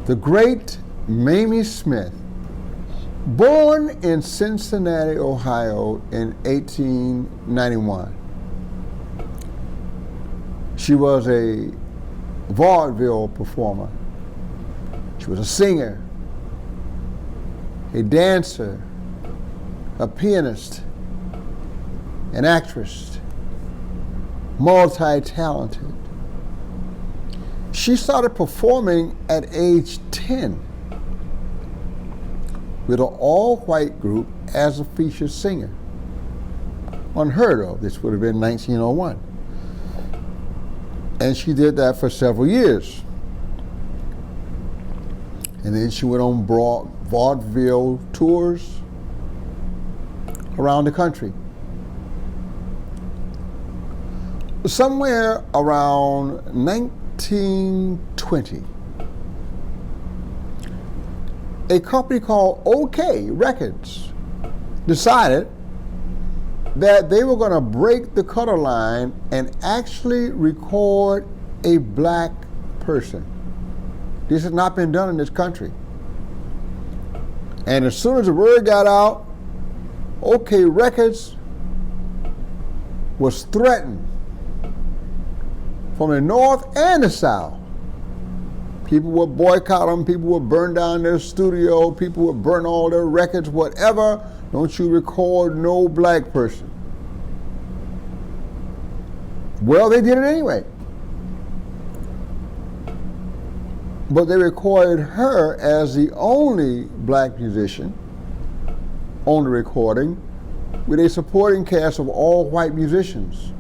The great Maime Smith, born in Cincinnati, Ohio in 1891. She was a vaudeville performer. She was a singer, a dancer, a pianist, an actress, multi-talented. She started performing at age 10 with an all-white group as a featured singer. Unheard of. This would have been 1901. And she did that for several years. And then she went on broad vaudeville tours around the country. Somewhere around 1920, a company called OK Records decided that they were going to break the color line and actually record a black person. This has not been done in this country. And as soon as the word got out, OK Records was threatened from the North and the South. People would boycott them, people would burn down their studio, people would burn all their records, whatever. Don't you record no black person. Well, they did it anyway. But they recorded her as the only black musician on the recording with a supporting cast of all white musicians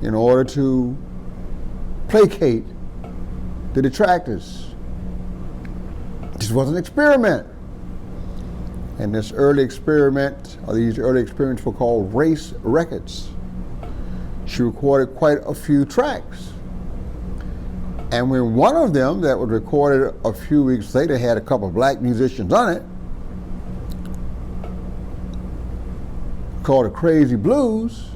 in order to placate the detractors. This was an experiment. And this early experiment, or these early experiments were called race records. She recorded quite a few tracks. And when one of them that was recorded a few weeks later had a couple of black musicians on it, called the Crazy Blues,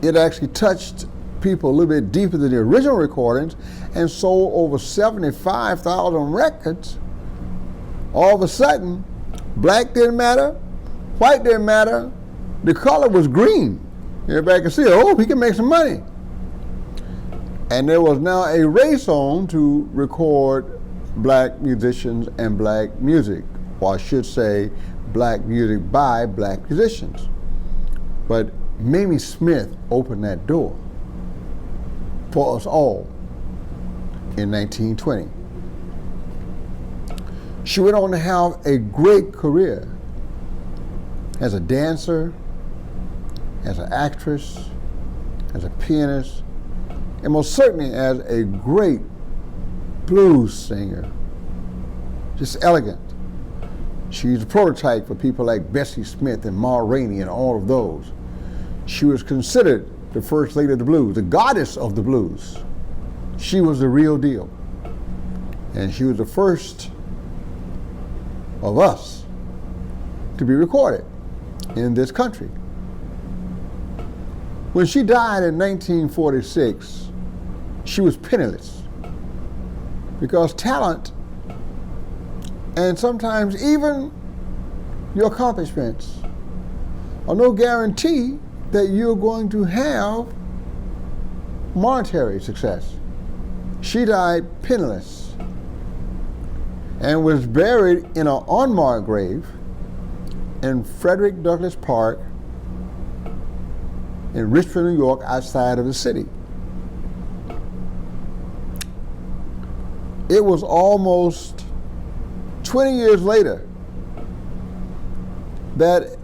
it actually touched people a little bit deeper than the original recordings and sold over 75,000 records. All of a sudden, black didn't matter, white didn't matter, the color was green. Everybody could see, oh, he can make some money. And there was now a race on to record black musicians and black music, or I should say black music by black musicians. But Maime Smith opened that door for us all in 1920. She went on to have a great career as a dancer, as an actress, as a pianist, and most certainly as a great blues singer. Just elegant. She's a prototype for people like Bessie Smith and Ma Rainey and all of those. She was considered the first lady of the blues, the goddess of the blues. She was the real deal. And she was the first of us to be recorded in this country. When she died in 1946, she was penniless because talent and sometimes even your accomplishments are no guarantee that you're going to have monetary success. She died penniless and was buried in an unmarked grave in Frederick Douglass Park in Richmond, New York, outside of the city. It was almost 20 years later that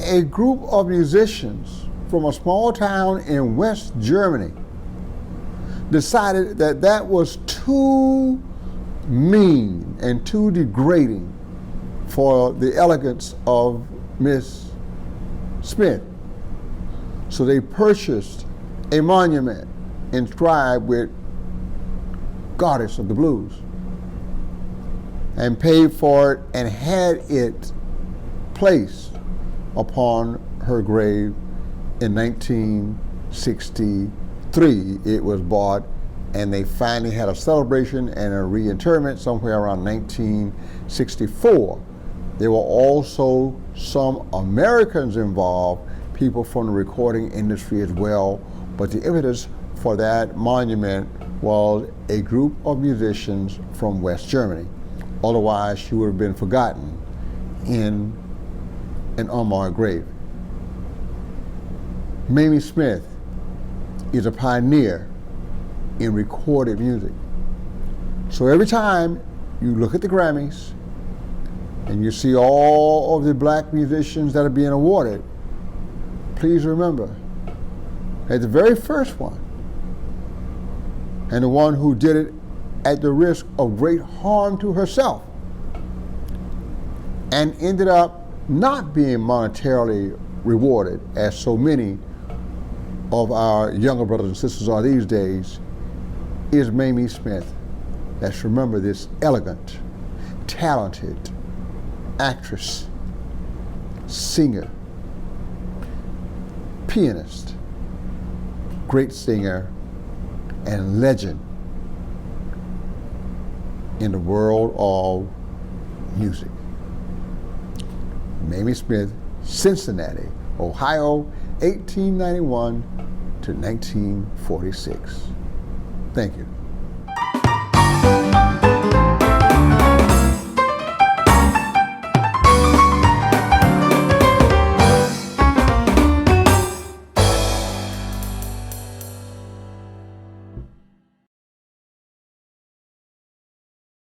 a group of musicians from a small town in West Germany decided that that was too mean and too degrading for the elegance of Miss Smith. So they purchased a monument inscribed with Goddess of the Blues and paid for it and had it placed upon her grave in 1963. It was bought and they finally had a celebration and a reinterment somewhere around 1964. There were also some Americans involved, people from the recording industry as well, but the impetus for that monument was a group of musicians from West Germany. Otherwise, she would have been forgotten in an unmarked grave. Maime Smith is a pioneer in recorded music. So every time you look at the Grammys and you see all of the black musicians that are being awarded, please remember that the very first one, and the one who did it at the risk of great harm to herself, and ended up not being monetarily rewarded, as so many of our younger brothers and sisters are these days, is Maime Smith. Let's remember this elegant, talented actress, singer, pianist, great singer, and legend in the world of music. Maime Smith, Cincinnati, Ohio, 1891 to 1946. Thank you.